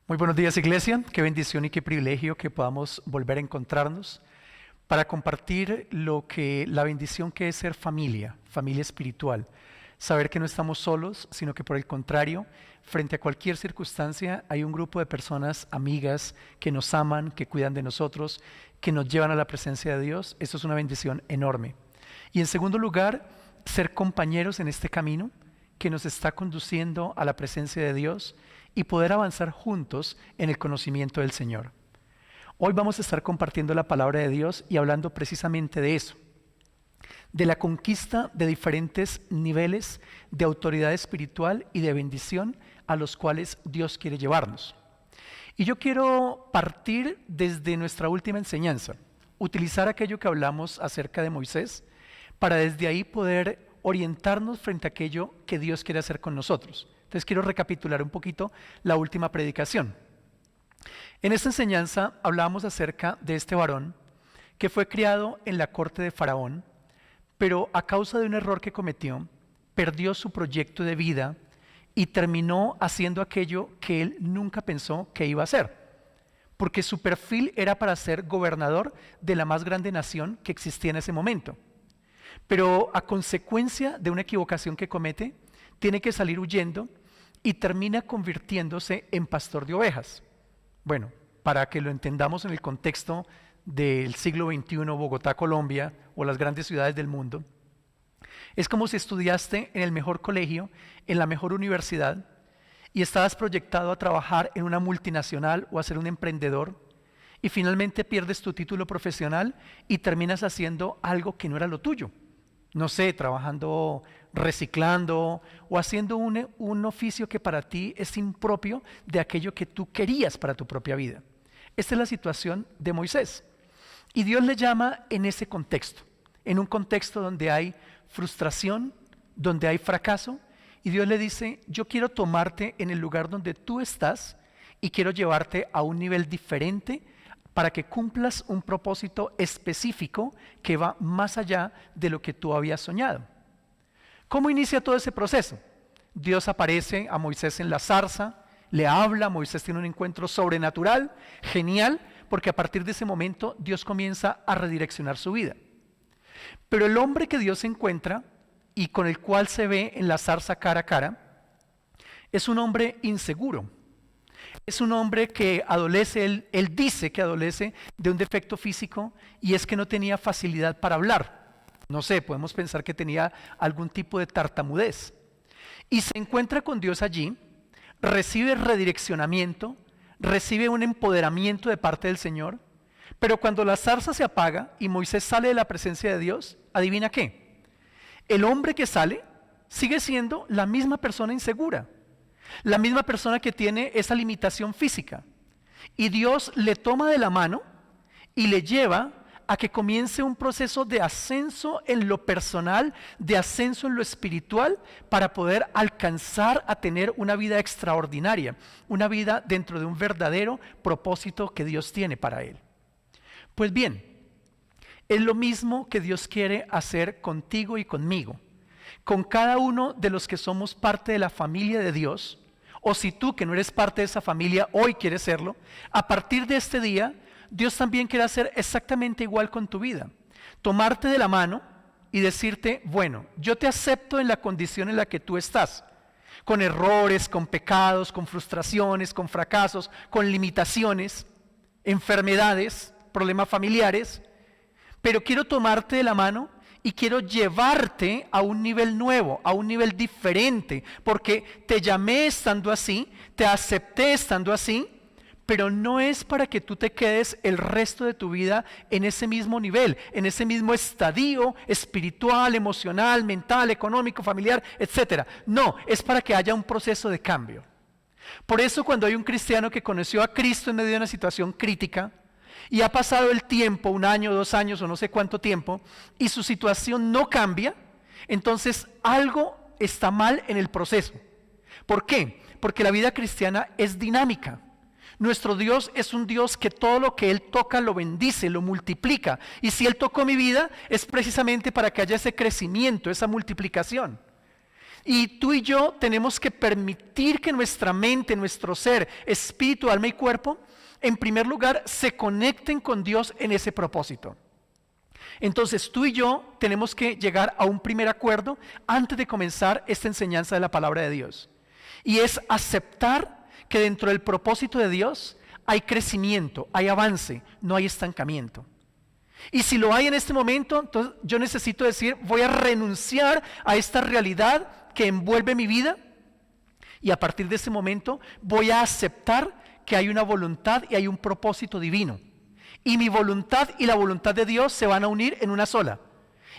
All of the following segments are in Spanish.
Muy buenos días, iglesia. Qué bendición y qué privilegio que podamos volver a encontrarnos para compartir la bendición que es ser familia, familia espiritual. Saber que no estamos solos, sino que por el contrario, frente a cualquier circunstancia, hay un grupo de personas amigas que nos aman, que cuidan de nosotros, que nos llevan a la presencia de Dios. Eso es una bendición enorme. Y en segundo lugar, ser compañeros en este camino que nos está conduciendo a la presencia de Dios y poder avanzar juntos en el conocimiento del Señor. Hoy vamos a estar compartiendo la palabra de Dios y hablando precisamente de eso, de la conquista de diferentes niveles de autoridad espiritual y de bendición a los cuales Dios quiere llevarnos. Y yo quiero partir desde nuestra última enseñanza, utilizar aquello que hablamos acerca de Moisés, para desde ahí poder orientarnos frente a aquello que Dios quiere hacer con nosotros. Entonces quiero recapitular un poquito la última predicación. En esta enseñanza hablábamos acerca de este varón que fue criado en la corte de Faraón, pero a causa de un error que cometió, perdió su proyecto de vida y terminó haciendo aquello que él nunca pensó que iba a hacer, porque su perfil era para ser gobernador de la más grande nación que existía en ese momento. Pero a consecuencia de una equivocación que comete, tiene que salir huyendo y termina convirtiéndose en pastor de ovejas. Bueno, para que lo entendamos en el contexto del siglo XXI, Bogotá, Colombia, o las grandes ciudades del mundo, es como si estudiaste en el mejor colegio, en la mejor universidad, y estabas proyectado a trabajar en una multinacional o a ser un emprendedor, y finalmente pierdes tu título profesional y terminas haciendo algo que no era lo tuyo. No sé, trabajando, reciclando o haciendo un oficio que para ti es impropio de aquello que tú querías para tu propia vida. Esta es la situación de Moisés. Y Dios le llama en ese contexto, en un contexto donde hay frustración, donde hay fracaso, y Dios le dice: yo quiero tomarte en el lugar donde tú estás y quiero llevarte a un nivel diferente para que cumplas un propósito específico que va más allá de lo que tú habías soñado. ¿Cómo inicia todo ese proceso? Dios aparece a Moisés en la zarza, le habla, Moisés tiene un encuentro sobrenatural, genial, porque a partir de ese momento Dios comienza a redireccionar su vida. Pero el hombre que Dios encuentra y con el cual se ve en la zarza cara a cara, es un hombre inseguro. Es un hombre que adolece, él dice que adolece de un defecto físico, y es que no tenía facilidad para hablar. No sé, podemos pensar que tenía algún tipo de tartamudez. Y se encuentra con Dios allí, recibe redireccionamiento, recibe un empoderamiento de parte del Señor, pero cuando la zarza se apaga y Moisés sale de la presencia de Dios, ¿adivina qué? El hombre que sale sigue siendo la misma persona insegura, la misma persona que tiene esa limitación física, y Dios le toma de la mano y le lleva a que comience un proceso de ascenso en lo personal, de ascenso en lo espiritual, para poder alcanzar a tener una vida extraordinaria, una vida dentro de un verdadero propósito que Dios tiene para él. Pues bien, es lo mismo que Dios quiere hacer contigo y conmigo, con cada uno de los que somos parte de la familia de Dios, o si tú que no eres parte de esa familia hoy quieres serlo. A partir de este día, Dios también quiere hacer exactamente igual con tu vida, tomarte de la mano y decirte: bueno, yo te acepto en la condición en la que tú estás, con errores, con pecados, con frustraciones, con fracasos, con limitaciones, enfermedades, problemas familiares, pero quiero tomarte de la mano y quiero llevarte a un nivel nuevo, a un nivel diferente, porque te llamé estando así, te acepté estando así, pero no es para que tú te quedes el resto de tu vida en ese mismo nivel, en ese mismo estadio espiritual, emocional, mental, económico, familiar, etc. No, es para que haya un proceso de cambio. Por eso, cuando hay un cristiano que conoció a Cristo en medio de una situación crítica, y ha pasado el tiempo, 1 año, 2 años o no sé cuánto tiempo, y su situación no cambia, entonces algo está mal en el proceso. ¿Por qué? Porque la vida cristiana es dinámica. Nuestro Dios es un Dios que todo lo que Él toca lo bendice, lo multiplica. Y si Él tocó mi vida, es precisamente para que haya ese crecimiento, esa multiplicación. Y tú y yo tenemos que permitir que nuestra mente, nuestro ser, espíritu, alma y cuerpo, en primer lugar, se conecten con Dios en ese propósito. Entonces tú y yo tenemos que llegar a un primer acuerdo antes de comenzar esta enseñanza de la palabra de Dios. Y es aceptar que dentro del propósito de Dios hay crecimiento, hay avance, no hay estancamiento. Y si lo hay en este momento, entonces yo necesito decir, voy a renunciar a esta realidad que envuelve mi vida, y a partir de ese momento voy a aceptar que hay una voluntad y hay un propósito divino. Y mi voluntad y la voluntad de Dios se van a unir en una sola.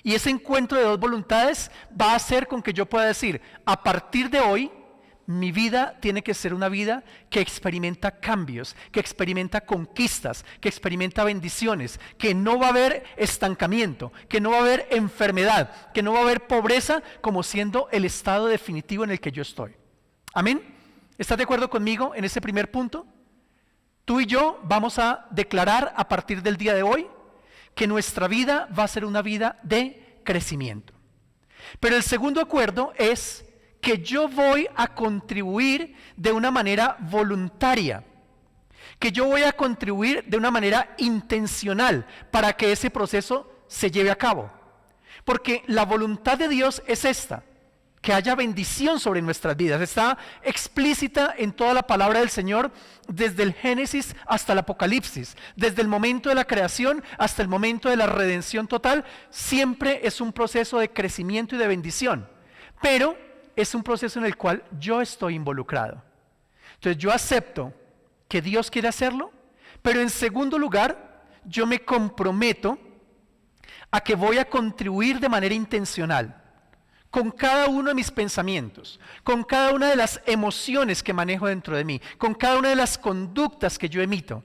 Y ese encuentro de dos voluntades va a hacer con que yo pueda decir, a partir de hoy, mi vida tiene que ser una vida que experimenta cambios, que experimenta conquistas, que experimenta bendiciones, que no va a haber estancamiento, que no va a haber enfermedad, que no va a haber pobreza como siendo el estado definitivo en el que yo estoy. ¿Amén? ¿Estás de acuerdo conmigo en ese primer punto? Tú y yo vamos a declarar a partir del día de hoy que nuestra vida va a ser una vida de crecimiento. Pero el segundo acuerdo es que yo voy a contribuir de una manera voluntaria, que yo voy a contribuir de una manera intencional para que ese proceso se lleve a cabo. Porque la voluntad de Dios es esta, que haya bendición sobre nuestras vidas. Está explícita en toda la palabra del Señor, desde el Génesis hasta el Apocalipsis, desde el momento de la creación hasta el momento de la redención total. Siempre es un proceso de crecimiento y de bendición, pero es un proceso en el cual yo estoy involucrado. Entonces yo acepto que Dios quiere hacerlo, pero en segundo lugar, yo me comprometo a que voy a contribuir de manera intencional, con cada uno de mis pensamientos, con cada una de las emociones que manejo dentro de mí, con cada una de las conductas que yo emito.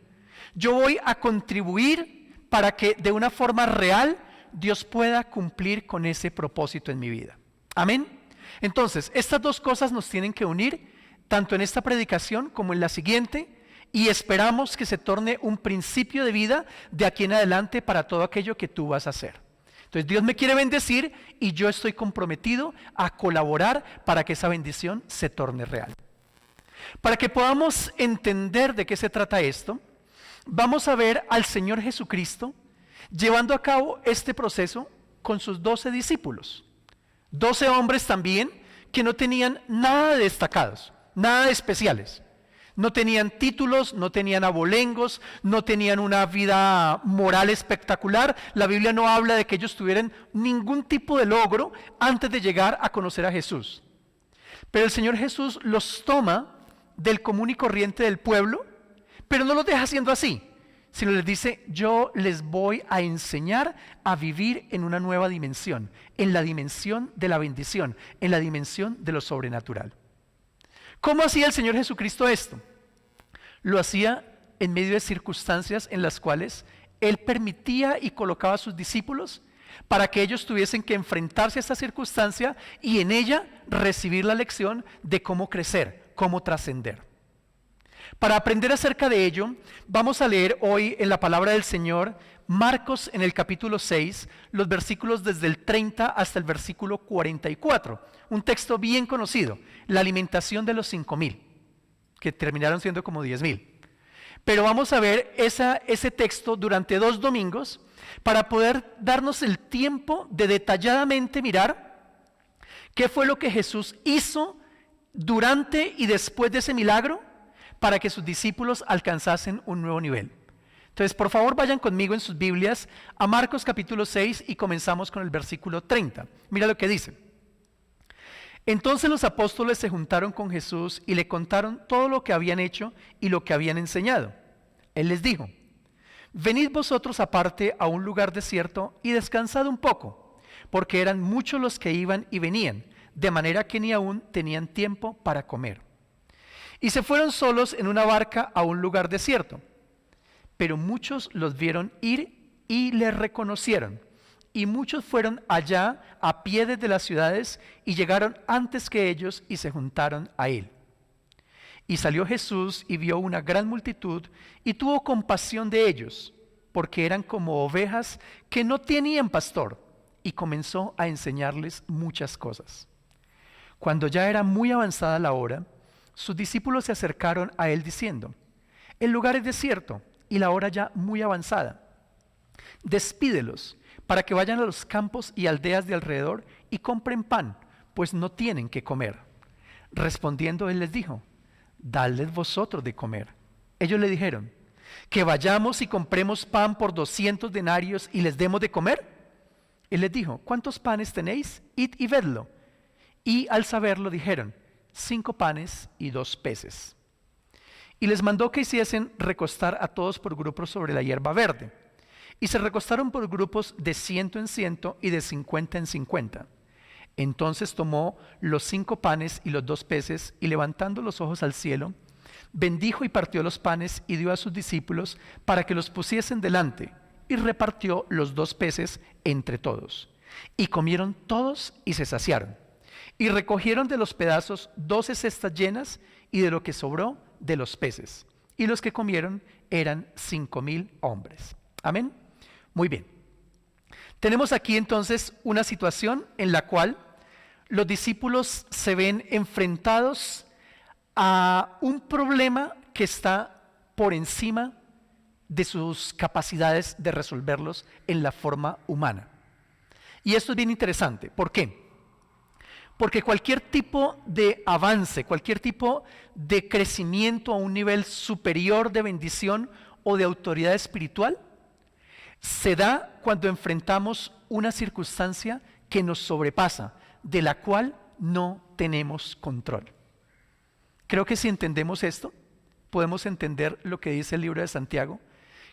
Yo voy a contribuir para que de una forma real Dios pueda cumplir con ese propósito en mi vida. Amén. Entonces, estas dos cosas nos tienen que unir, tanto en esta predicación como en la siguiente, y esperamos que se torne un principio de vida de aquí en adelante para todo aquello que tú vas a hacer. Entonces, Dios me quiere bendecir y yo estoy comprometido a colaborar para que esa bendición se torne real. Para que podamos entender de qué se trata esto, vamos a ver al Señor Jesucristo llevando a cabo este proceso con sus 12 discípulos. 12 hombres también que no tenían nada de destacados, nada de especiales. No tenían títulos, no tenían abolengos, no tenían una vida moral espectacular. La Biblia no habla de que ellos tuvieran ningún tipo de logro antes de llegar a conocer a Jesús. Pero el Señor Jesús los toma del común y corriente del pueblo, pero no los deja siendo así, sino les dice, yo les voy a enseñar a vivir en una nueva dimensión, en la dimensión de la bendición, en la dimensión de lo sobrenatural. ¿Cómo hacía el Señor Jesucristo esto? Lo hacía en medio de circunstancias en las cuales Él permitía y colocaba a sus discípulos para que ellos tuviesen que enfrentarse a esta circunstancia y en ella recibir la lección de cómo crecer, cómo trascender. Para aprender acerca de ello, vamos a leer hoy en la palabra del Señor, Marcos en el capítulo 6, los versículos desde el 30 hasta el versículo 44. Un texto bien conocido, la alimentación de los 5,000, que terminaron siendo como 10,000. Pero vamos a ver ese texto durante 2 domingos para poder darnos el tiempo de detalladamente mirar qué fue lo que Jesús hizo durante y después de ese milagro para que sus discípulos alcanzasen un nuevo nivel. Entonces, por favor, vayan conmigo en sus Biblias a Marcos capítulo 6 y comenzamos con el versículo 30. Mira lo que dice. Entonces los apóstoles se juntaron con Jesús y le contaron todo lo que habían hecho y lo que habían enseñado. Él les dijo, venid vosotros aparte a un lugar desierto y descansad un poco, porque eran muchos los que iban y venían, de manera que ni aún tenían tiempo para comer. Y se fueron solos en una barca a un lugar desierto. Pero muchos los vieron ir y les reconocieron. Y muchos fueron allá a pie desde las ciudades y llegaron antes que ellos y se juntaron a él. Y salió Jesús y vio una gran multitud y tuvo compasión de ellos, porque eran como ovejas que no tenían pastor, y comenzó a enseñarles muchas cosas. Cuando ya era muy avanzada la hora, sus discípulos se acercaron a él diciendo: el lugar es desierto y la hora ya muy avanzada. Despídelos para que vayan a los campos y aldeas de alrededor y compren pan, pues no tienen que comer. Respondiendo él les dijo: dadles vosotros de comer. Ellos le dijeron: que vayamos y compremos pan por 200 denarios y les demos de comer. Él les dijo: ¿cuántos panes tenéis? Id y vedlo. Y al saberlo dijeron: 5 panes y 2 peces. Y les mandó que hiciesen recostar a todos por grupos sobre la hierba verde. Y se recostaron por grupos de 100 en 100 y de 50 en 50. Entonces tomó los 5 panes y los 2 peces, y levantando los ojos al cielo, bendijo y partió los panes y dio a sus discípulos para que los pusiesen delante, y repartió los 2 peces entre todos. Y comieron todos y se saciaron. Y recogieron de los pedazos 12 cestas llenas, y de lo que sobró de los peces. Y los que comieron eran 5,000 hombres. Amén. Muy bien. Tenemos aquí entonces una situación en la cual los discípulos se ven enfrentados a un problema que está por encima de sus capacidades de resolverlos en la forma humana. Y esto es bien interesante. ¿Por qué? Porque cualquier tipo de avance, cualquier tipo de crecimiento a un nivel superior de bendición o de autoridad espiritual, se da cuando enfrentamos una circunstancia que nos sobrepasa, de la cual no tenemos control. Creo que si entendemos esto, podemos entender lo que dice el libro de Santiago,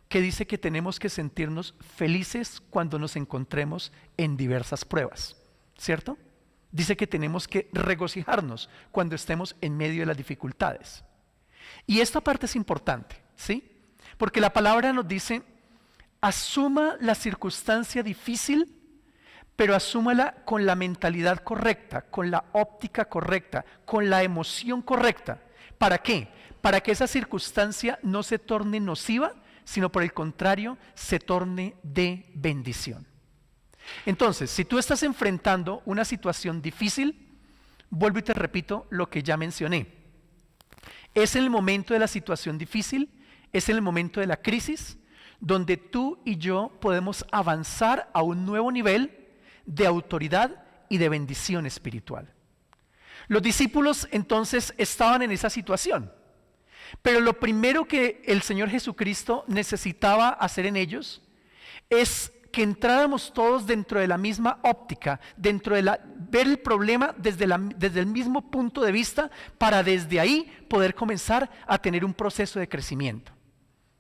que dice que tenemos que sentirnos felices cuando nos encontremos en diversas pruebas, ¿cierto? Dice que tenemos que regocijarnos cuando estemos en medio de las dificultades. Y esta parte es importante, ¿sí? Porque la palabra nos dice: asuma la circunstancia difícil, pero asúmala con la mentalidad correcta, con la óptica correcta, con la emoción correcta. ¿Para qué? Para que esa circunstancia no se torne nociva, sino por el contrario, se torne de bendición. Entonces, si tú estás enfrentando una situación difícil, vuelvo y te repito lo que ya mencioné. Es en el momento de la situación difícil, es en el momento de la crisis, donde tú y yo podemos avanzar a un nuevo nivel de autoridad y de bendición espiritual. Los discípulos entonces estaban en esa situación, pero lo primero que el Señor Jesucristo necesitaba hacer en ellos es que entráramos todos dentro de la misma óptica, dentro de ver el problema desde el mismo punto de vista, para desde ahí poder comenzar a tener un proceso de crecimiento.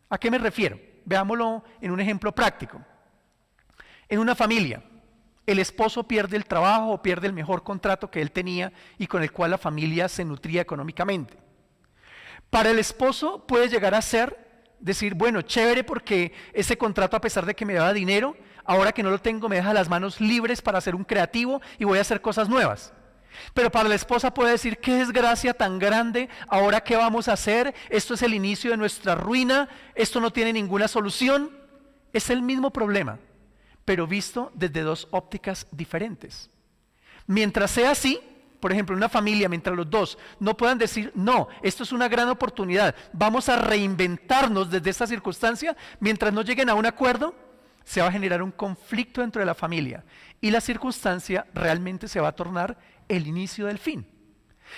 ¿A qué me refiero? Veámoslo en un ejemplo práctico. En una familia, el esposo pierde el trabajo o pierde el mejor contrato que él tenía y con el cual la familia se nutría económicamente. Para el esposo puede llegar a ser decir: bueno, chévere, porque ese contrato, a pesar de que me daba dinero, ahora que no lo tengo me deja las manos libres para ser un creativo y voy a hacer cosas nuevas. Pero para la esposa puede decir: qué desgracia tan grande, ahora qué vamos a hacer, esto es el inicio de nuestra ruina, esto no tiene ninguna solución. Es el mismo problema, pero visto desde dos ópticas diferentes. Mientras sea así, por ejemplo, en una familia, mientras los dos no puedan decir: no, esto es una gran oportunidad, vamos a reinventarnos desde esta circunstancia, mientras no lleguen a un acuerdo, se va a generar un conflicto dentro de la familia y la circunstancia realmente se va a tornar el inicio del fin.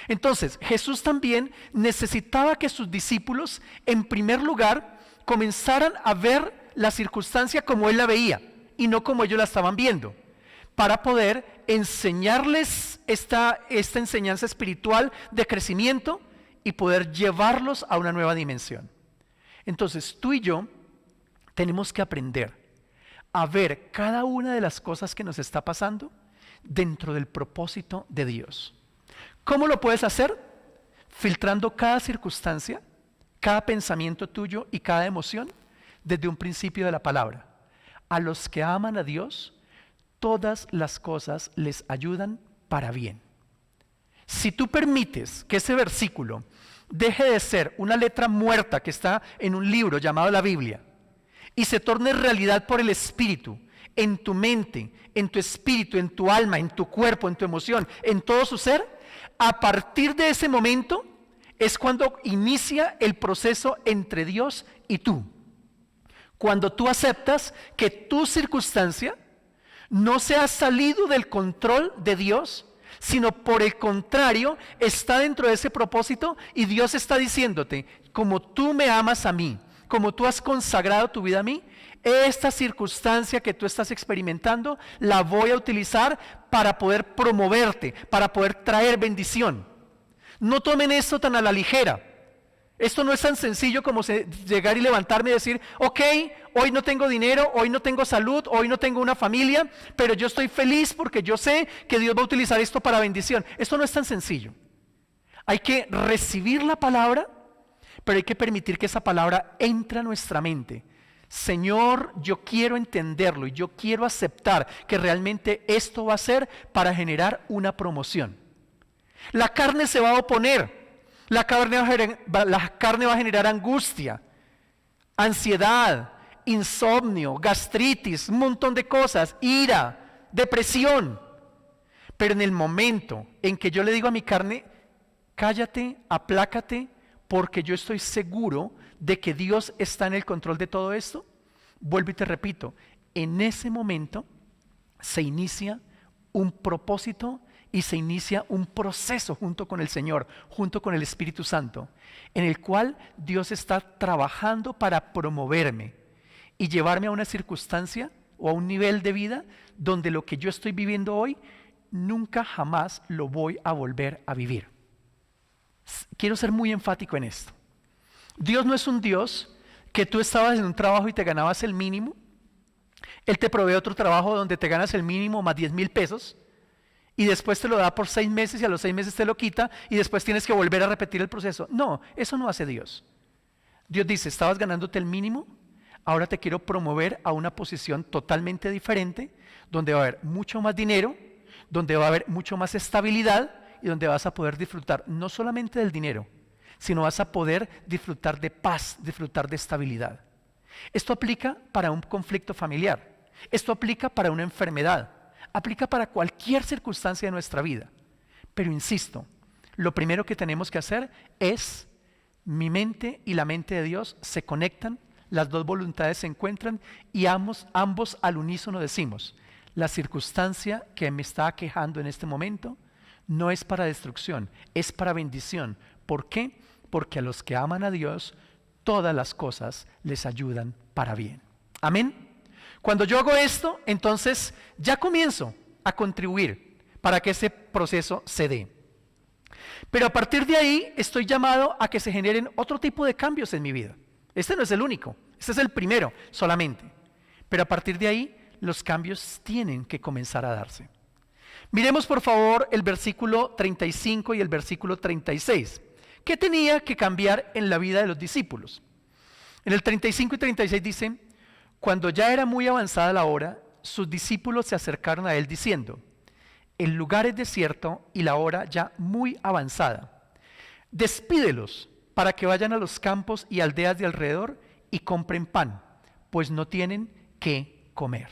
Entonces, Jesús también necesitaba que sus discípulos, en primer lugar, comenzaran a ver la circunstancia como Él la veía y no como ellos la estaban viendo, para poder enseñarles esta enseñanza espiritual de crecimiento y poder llevarlos a una nueva dimensión. Entonces, tú y yo tenemos que aprender a ver cada una de las cosas que nos está pasando dentro del propósito de Dios. ¿Cómo lo puedes hacer? Filtrando cada circunstancia, cada pensamiento tuyo y cada emoción desde un principio de la palabra. A los que aman a Dios, todas las cosas les ayudan para bien. Si tú permites que ese versículo deje de ser una letra muerta que está en un libro llamado la Biblia y se torne realidad por el Espíritu, en tu mente, en tu espíritu, en tu alma, en tu cuerpo, en tu emoción, en todo su ser, A partir de ese momento es cuando inicia el proceso entre Dios y tú. Cuando tú aceptas que tu circunstancia no se ha salido del control de Dios, sino por el contrario, está dentro de ese propósito y Dios está diciéndote, como tú me amas a mí, como tú has consagrado tu vida a mí, esta circunstancia que tú estás experimentando la voy a utilizar para poder promoverte, para poder traer bendición. No tomen esto tan a la ligera. Esto no es tan sencillo como llegar y levantarme y decir, ok, hoy no tengo dinero, hoy no tengo salud, hoy no tengo una familia, pero yo estoy feliz porque yo sé que Dios va a utilizar esto para bendición. Esto no es tan sencillo. Hay que recibir la palabra, pero hay que permitir que esa palabra entre a nuestra mente. Señor, yo quiero entenderlo y yo quiero aceptar que realmente esto va a ser para generar una promoción. La carne se va a oponer. La carne va a generar angustia, ansiedad, insomnio, gastritis, un montón de cosas, ira, depresión. Pero en el momento en que yo le digo a mi carne, cállate, aplácate, porque yo estoy seguro de que Dios está en el control de todo esto, vuelvo y te repito, en ese momento se inicia un propósito y se inicia un proceso junto con el Señor, junto con el Espíritu Santo, en el cual Dios está trabajando para promoverme y llevarme a una circunstancia o a un nivel de vida donde lo que yo estoy viviendo hoy, nunca jamás lo voy a volver a vivir. Quiero ser muy enfático en esto. Dios no es un Dios que tú estabas en un trabajo y te ganabas el mínimo. Él te provee otro trabajo donde te ganas el mínimo más 10,000 pesos y después te lo da por 6 meses y a los 6 meses te lo quita y después tienes que volver a repetir el proceso. No, eso no hace Dios. Dios dice, estabas ganándote el mínimo, ahora te quiero promover a una posición totalmente diferente, donde va a haber mucho más dinero, donde va a haber mucho más estabilidad y donde vas a poder disfrutar no solamente del dinero, sino vas a poder disfrutar de paz, disfrutar de estabilidad. Esto aplica para un conflicto familiar, esto aplica para una enfermedad, aplica para cualquier circunstancia de nuestra vida. Pero insisto, lo primero que tenemos que hacer es, mi mente y la mente de Dios se conectan, las dos voluntades se encuentran y ambos al unísono decimos, la circunstancia que me está aquejando en este momento no es para destrucción, es para bendición. ¿Por qué? Porque a los que aman a Dios, todas las cosas les ayudan para bien. Amén. Cuando yo hago esto, entonces ya comienzo a contribuir para que ese proceso se dé. Pero a partir de ahí estoy llamado a que se generen otro tipo de cambios en mi vida. Este no es el único, este es el primero solamente. Pero a partir de ahí los cambios tienen que comenzar a darse. Miremos por favor el versículo 35 y el versículo 36. ¿Qué tenía que cambiar en la vida de los discípulos? En el 35 y 36 dice, cuando ya era muy avanzada la hora, sus discípulos se acercaron a él diciendo, el lugar es desierto y la hora ya muy avanzada. Despídelos para que vayan a los campos y aldeas de alrededor y compren pan, pues no tienen qué comer.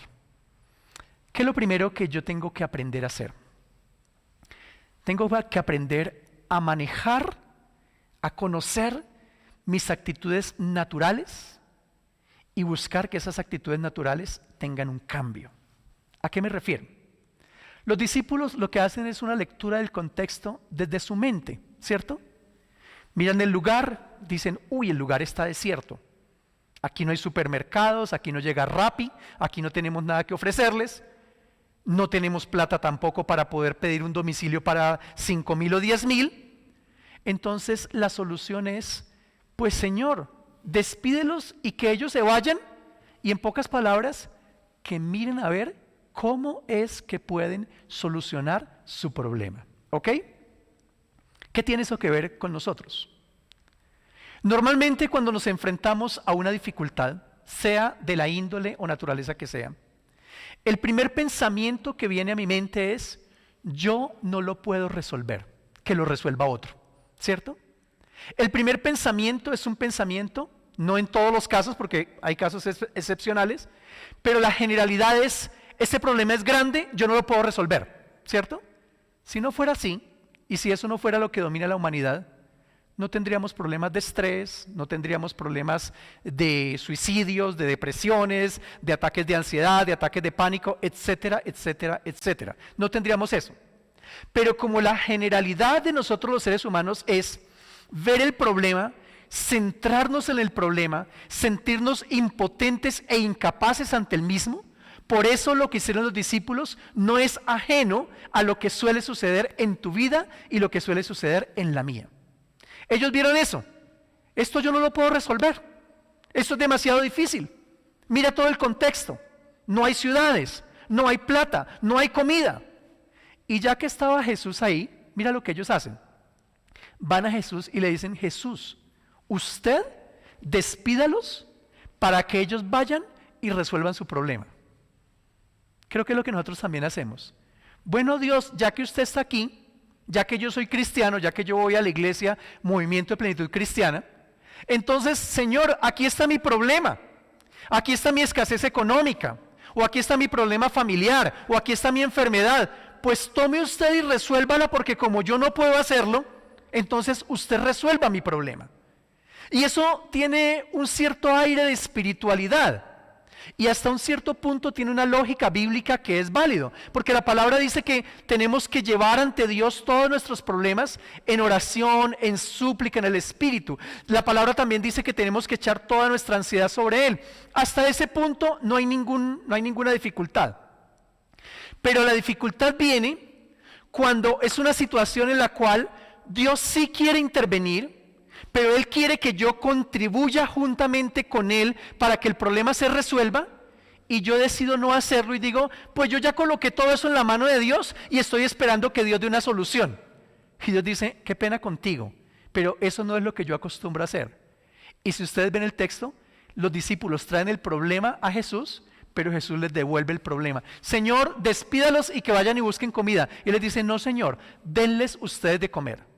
¿Qué es lo primero que yo tengo que aprender a hacer? Tengo que aprender a manejar, a conocer mis actitudes naturales y buscar que esas actitudes naturales tengan un cambio. ¿A qué me refiero? Los discípulos lo que hacen es una lectura del contexto desde su mente, ¿cierto? Miran el lugar, dicen, uy, el lugar está desierto. Aquí no hay supermercados, aquí no llega Rappi, aquí no tenemos nada que ofrecerles. No tenemos plata tampoco para poder pedir un domicilio para 5,000 o 10,000. Entonces la solución es, pues Señor, despídelos y que ellos se vayan y en pocas palabras, que miren a ver cómo es que pueden solucionar su problema. ¿Ok? ¿Qué tiene eso que ver con nosotros? Normalmente cuando nos enfrentamos a una dificultad, sea de la índole o naturaleza que sea, el primer pensamiento que viene a mi mente es, yo no lo puedo resolver, que lo resuelva otro, ¿cierto? El primer pensamiento es un pensamiento, no en todos los casos, porque hay casos excepcionales, pero la generalidad es, este problema es grande, yo no lo puedo resolver, ¿cierto? Si no fuera así, Y si eso no fuera lo que domina la humanidad, no tendríamos problemas de estrés, no tendríamos problemas de suicidios, de depresiones, de ataques de ansiedad, de ataques de pánico, etcétera, etcétera, etcétera. No tendríamos eso. Pero como la generalidad de nosotros los seres humanos es ver el problema, centrarnos en el problema, sentirnos impotentes e incapaces ante el mismo, por eso lo que hicieron los discípulos no es ajeno a lo que suele suceder en tu vida y lo que suele suceder en la mía. Ellos vieron eso. Esto yo no lo puedo resolver. Esto es demasiado difícil. Mira todo el contexto. No hay ciudades, no hay plata, no hay comida. Y ya que estaba Jesús ahí, mira lo que ellos hacen. Van a Jesús y le dicen: Jesús, usted despídalos para que ellos vayan y resuelvan su problema. Creo que es lo que nosotros también hacemos. Bueno, Dios, ya que usted está aquí, ya que yo soy cristiano, ya que yo voy a la iglesia Movimiento de Plenitud Cristiana, entonces, Señor, aquí está mi problema, aquí está mi escasez económica, o aquí está mi problema familiar, o aquí está mi enfermedad, pues tome usted y resuélvala, porque como yo no puedo hacerlo, entonces usted resuelva mi problema. Y eso tiene un cierto aire de espiritualidad. Y hasta un cierto punto tiene una lógica bíblica que es válido, porque la palabra dice que tenemos que llevar ante Dios todos nuestros problemas en oración, en súplica, en el Espíritu. La palabra también dice que tenemos que echar toda nuestra ansiedad sobre Él. Hasta ese punto no hay ninguna dificultad. Pero la dificultad viene cuando es una situación en la cual Dios sí quiere intervenir, pero Él quiere que yo contribuya juntamente con Él para que el problema se resuelva, y yo decido no hacerlo y digo: pues yo ya coloqué todo eso en la mano de Dios y estoy esperando que Dios dé una solución. Y Dios dice: qué pena contigo, pero eso no es lo que yo acostumbro a hacer. Y si ustedes ven el texto, los discípulos traen el problema a Jesús, pero Jesús les devuelve el problema. Señor, despídalos y que vayan y busquen comida. Y les dice: no, Señor, denles ustedes de comer.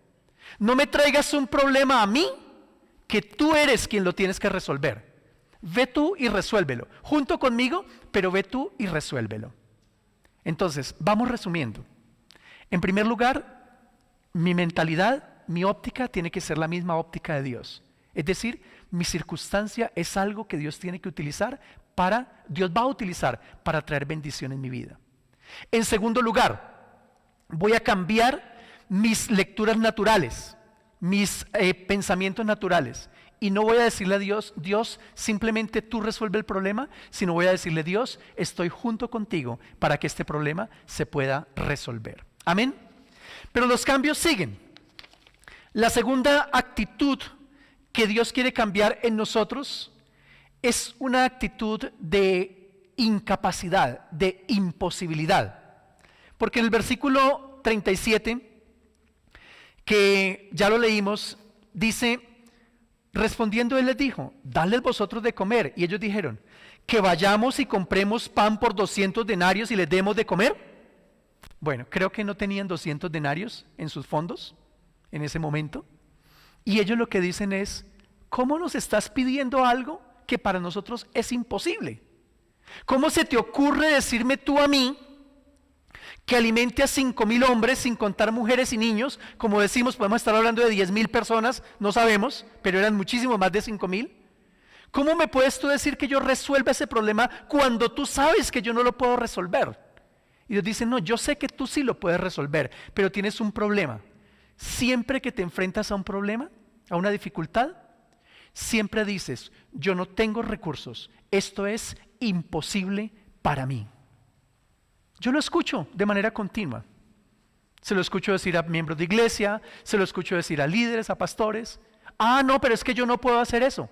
No me traigas un problema a mí, que tú eres quien lo tienes que resolver. Ve tú y resuélvelo, junto conmigo, pero ve tú y resuélvelo. Entonces, vamos resumiendo. En primer lugar, mi mentalidad, mi óptica tiene que ser la misma óptica de Dios. Es decir, mi circunstancia es algo que Dios tiene que utilizar Dios va a utilizar para traer bendición en mi vida. En segundo lugar, voy a cambiar mis lecturas naturales, mis pensamientos naturales, y no voy a decirle a Dios: Dios, simplemente tú resuelve el problema, sino voy a decirle: Dios, estoy junto contigo para que este problema se pueda resolver. Amén. Pero los cambios siguen. La segunda actitud que Dios quiere cambiar en nosotros es una actitud de incapacidad, de imposibilidad. Porque en el versículo 37, que ya lo leímos, dice: respondiendo Él les dijo: dadles vosotros de comer. Y ellos dijeron: que vayamos y compremos pan por 200 denarios y les demos de comer. Bueno, creo que no tenían 200 denarios en sus fondos en ese momento. Y ellos lo que dicen es: ¿cómo nos estás pidiendo algo que para nosotros es imposible? ¿Cómo se te ocurre decirme tú a mí que alimente a 5,000 hombres, sin contar mujeres y niños? Como decimos, podemos estar hablando de 10,000 personas, no sabemos, pero eran muchísimo más de 5,000. ¿Cómo me puedes tú decir que yo resuelva ese problema cuando tú sabes que yo no lo puedo resolver? Y Dios dice: no, yo sé que tú sí lo puedes resolver, pero tienes un problema. Siempre que te enfrentas a un problema, a una dificultad, siempre dices: yo no tengo recursos, esto es imposible para mí. Yo lo escucho de manera continua. Se lo escucho decir a miembros de iglesia, se lo escucho decir a líderes, a pastores: ah, no, pero es que yo no puedo hacer eso.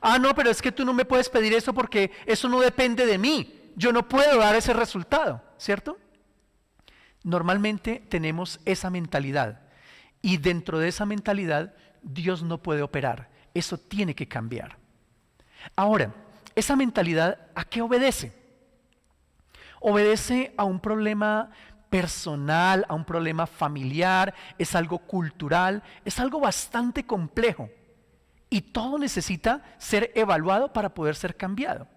Ah, no, pero es que tú no me puedes pedir eso porque eso no depende de mí. Yo no puedo dar ese resultado, ¿cierto? Normalmente tenemos esa mentalidad, y dentro de esa mentalidad Dios no puede operar. Eso tiene que cambiar. Ahora, esa mentalidad, ¿a qué obedece? Obedece a un problema personal, a un problema familiar, es algo cultural, es algo bastante complejo, y todo necesita ser evaluado para poder ser cambiado.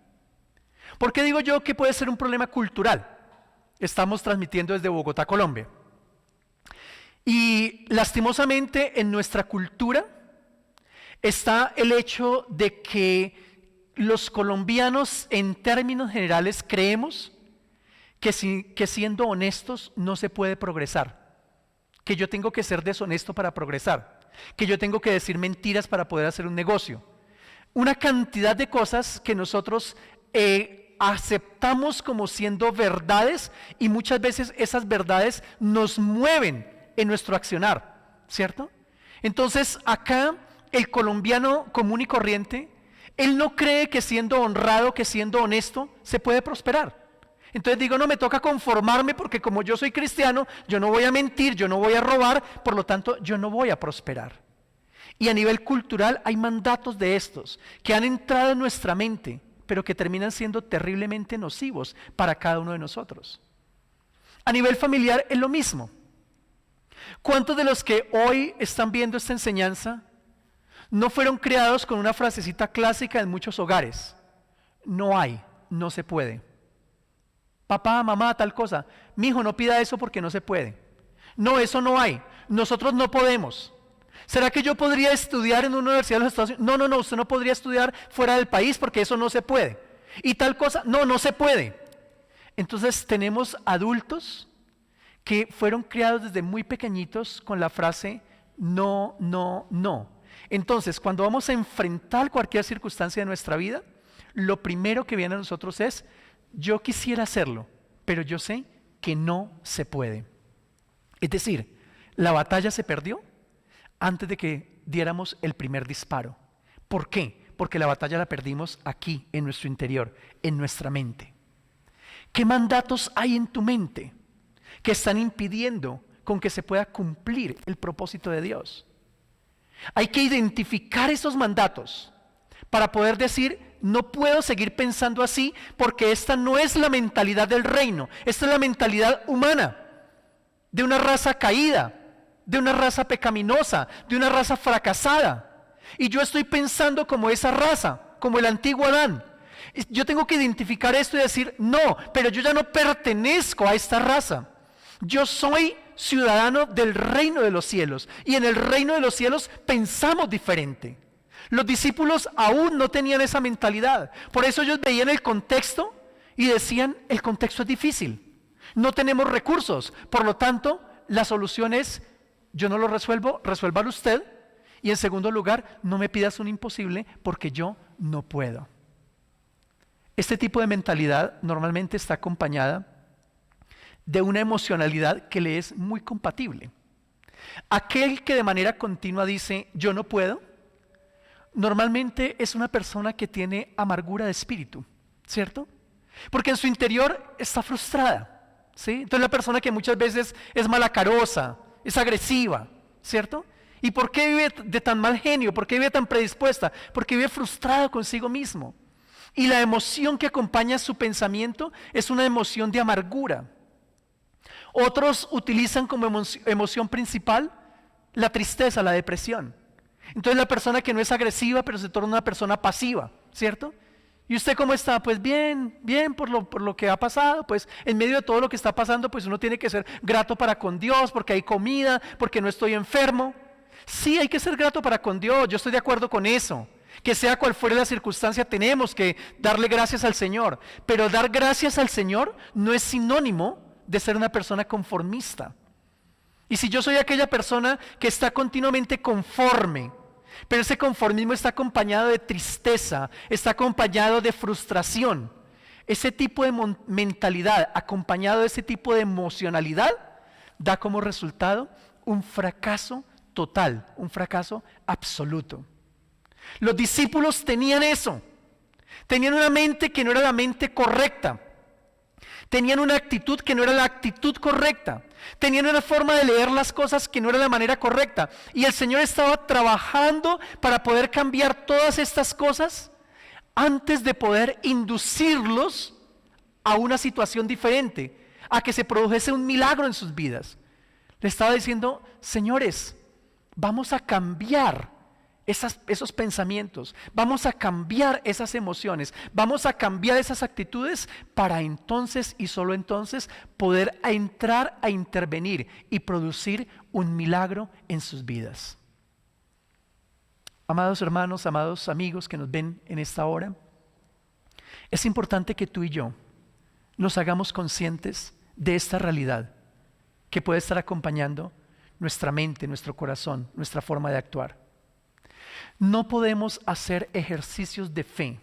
¿Por qué digo yo que puede ser un problema cultural? Estamos transmitiendo desde Bogotá, Colombia. Y lastimosamente en nuestra cultura está el hecho de que los colombianos en términos generales creemos que siendo honestos no se puede progresar, que yo tengo que ser deshonesto para progresar, que yo tengo que decir mentiras para poder hacer un negocio. Una cantidad de cosas que nosotros aceptamos como siendo verdades y muchas veces esas verdades nos mueven en nuestro accionar, ¿cierto? Entonces acá el colombiano común y corriente, él no cree que siendo honrado, que siendo honesto, se puede prosperar. Entonces digo, no, me toca conformarme porque como yo soy cristiano, yo no voy a mentir, yo no voy a robar, por lo tanto, yo no voy a prosperar. Y a nivel cultural hay mandatos de estos que han entrado en nuestra mente, pero que terminan siendo terriblemente nocivos para cada uno de nosotros. A nivel familiar es lo mismo. ¿Cuántos de los que hoy están viendo esta enseñanza no fueron criados con una frasecita clásica en muchos hogares? No hay, no se puede. Papá, mamá, tal cosa. Mijo, no pida eso porque no se puede. No, eso no hay. Nosotros no podemos. ¿Será que yo podría estudiar en una universidad de los Estados Unidos? No, usted no podría estudiar fuera del país porque eso no se puede. Y tal cosa, no se puede. Entonces tenemos adultos que fueron criados desde muy pequeñitos con la frase no. Entonces, cuando vamos a enfrentar cualquier circunstancia de nuestra vida, lo primero que viene a nosotros es, yo quisiera hacerlo, pero yo sé que no se puede. Es decir, la batalla se perdió antes de que diéramos el primer disparo. ¿Por qué? Porque la batalla la perdimos aquí, en nuestro interior, en nuestra mente. ¿Qué mandatos hay en tu mente que están impidiendo con que se pueda cumplir el propósito de Dios? Hay que identificar esos mandatos para poder decir, no puedo seguir pensando así porque esta no es la mentalidad del reino, esta es la mentalidad humana, de una raza caída, de una raza pecaminosa, de una raza fracasada. Y yo estoy pensando como esa raza, como el antiguo Adán. Yo tengo que identificar esto y decir, no, pero yo ya no pertenezco a esta raza. Yo soy ciudadano del reino de los cielos y en el reino de los cielos pensamos diferente. Los discípulos aún no tenían esa mentalidad, por eso ellos veían el contexto y decían, el contexto es difícil, no tenemos recursos, por lo tanto la solución es, yo no lo resuelvo, resuélvalo usted, y en segundo lugar, no me pidas un imposible porque yo no puedo. Este tipo de mentalidad normalmente está acompañada de una emocionalidad que le es muy compatible. Aquel que de manera continua dice, yo no puedo, normalmente es una persona que tiene amargura de espíritu, ¿cierto? Porque en su interior está frustrada, ¿sí? Entonces la persona que muchas veces es malacarosa, es agresiva, ¿cierto? ¿Y por qué vive de tan mal genio? ¿Por qué vive tan predispuesta? Porque vive frustrada consigo mismo. Y la emoción que acompaña su pensamiento es una emoción de amargura. Otros utilizan como emoción principal la tristeza, la depresión. Entonces la persona que no es agresiva, pero se torna una persona pasiva, ¿cierto? ¿Y usted cómo está? Pues bien por lo que ha pasado, pues en medio de todo lo que está pasando, pues uno tiene que ser grato para con Dios, porque hay comida, porque no estoy enfermo. Sí, hay que ser grato para con Dios, yo estoy de acuerdo con eso. Que sea cual fuera la circunstancia, tenemos que darle gracias al Señor. Pero dar gracias al Señor no es sinónimo de ser una persona conformista. Y si yo soy aquella persona que está continuamente conforme, pero ese conformismo está acompañado de tristeza, está acompañado de frustración, ese tipo de mentalidad acompañado de ese tipo de emocionalidad da como resultado un fracaso total, un fracaso absoluto. Los discípulos tenían eso, tenían una mente que no era la mente correcta, tenían una actitud que no era la actitud correcta, tenían una forma de leer las cosas que no era la manera correcta, y el Señor estaba trabajando para poder cambiar todas estas cosas antes de poder inducirlos a una situación diferente, a que se produjese un milagro en sus vidas. Le estaba diciendo, señores, vamos a cambiar esos pensamientos, vamos a cambiar esas emociones, vamos a cambiar esas actitudes para entonces y solo entonces poder entrar a intervenir y producir un milagro en sus vidas. Amados hermanos, amados amigos que nos ven en esta hora, es importante que tú y yo nos hagamos conscientes de esta realidad que puede estar acompañando nuestra mente, nuestro corazón, nuestra forma de actuar. No podemos hacer ejercicios de fe.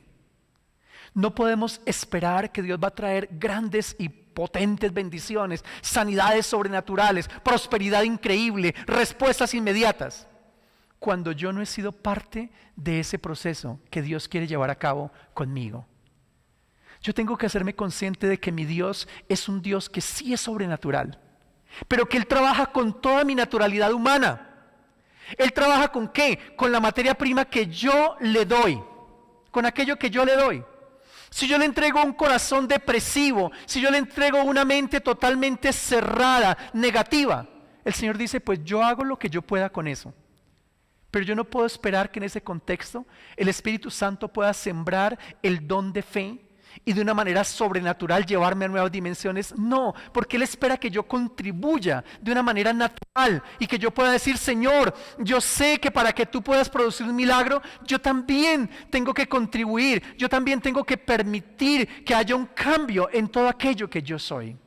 No podemos esperar que Dios va a traer grandes y potentes bendiciones, sanidades sobrenaturales, prosperidad increíble, respuestas inmediatas, cuando yo no he sido parte de ese proceso que Dios quiere llevar a cabo conmigo. Yo tengo que hacerme consciente de que mi Dios es un Dios que sí es sobrenatural, pero que Él trabaja con toda mi naturalidad humana. Él trabaja ¿con qué? Con la materia prima que yo le doy, con aquello que yo le doy. Si yo le entrego un corazón depresivo, si yo le entrego una mente totalmente cerrada, negativa, el Señor dice, pues yo hago lo que yo pueda con eso. Pero yo no puedo esperar que en ese contexto el Espíritu Santo pueda sembrar el don de fe y de una manera sobrenatural llevarme a nuevas dimensiones. No, porque Él espera que yo contribuya de una manera natural y que yo pueda decir, Señor, yo sé que para que tú puedas producir un milagro, yo también tengo que contribuir, yo también tengo que permitir que haya un cambio en todo aquello que yo soy.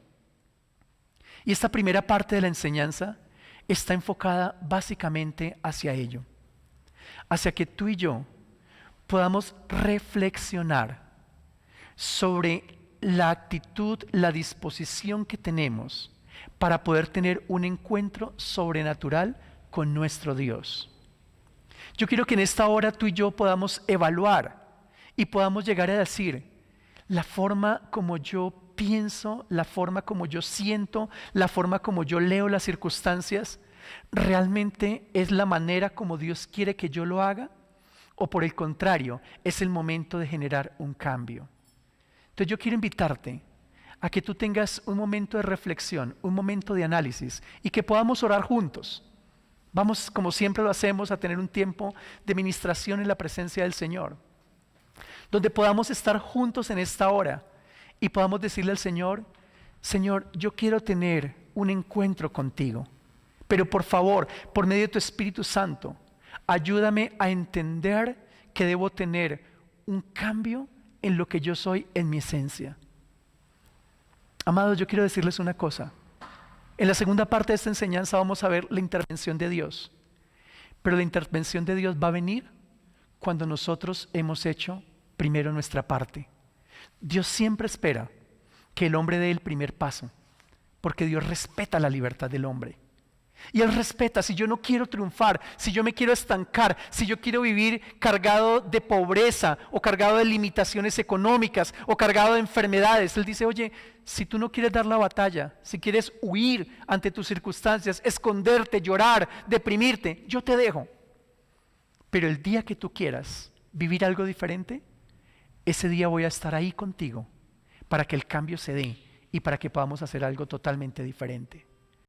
Y esta primera parte de la enseñanza está enfocada básicamente hacia ello, hacia que tú y yo podamos reflexionar sobre la actitud, la disposición que tenemos para poder tener un encuentro sobrenatural con nuestro Dios. Yo quiero que en esta hora tú y yo podamos evaluar y podamos llegar a decir, la forma como yo pienso, la forma como yo siento, la forma como yo leo las circunstancias, ¿realmente es la manera como Dios quiere que yo lo haga? ¿O por el contrario, es el momento de generar un cambio? Entonces yo quiero invitarte a que tú tengas un momento de reflexión, un momento de análisis y que podamos orar juntos. Vamos, como siempre lo hacemos, a tener un tiempo de ministración en la presencia del Señor, donde podamos estar juntos en esta hora y podamos decirle al Señor, Señor, yo quiero tener un encuentro contigo, pero por favor, por medio de tu Espíritu Santo, ayúdame a entender que debo tener un cambio en lo que yo soy en mi esencia. Amados, yo quiero decirles una cosa. En la segunda parte de esta enseñanza vamos a ver la intervención de Dios. Pero la intervención de Dios va a venir cuando nosotros hemos hecho primero nuestra parte. Dios siempre espera que el hombre dé el primer paso, porque Dios respeta la libertad del hombre. Y Él respeta, si yo no quiero triunfar, si yo me quiero estancar, si yo quiero vivir cargado de pobreza o cargado de limitaciones económicas o cargado de enfermedades, Él dice, oye, si tú no quieres dar la batalla, si quieres huir ante tus circunstancias, esconderte, llorar, deprimirte, yo te dejo. Pero el día que tú quieras vivir algo diferente, ese día voy a estar ahí contigo para que el cambio se dé y para que podamos hacer algo totalmente diferente.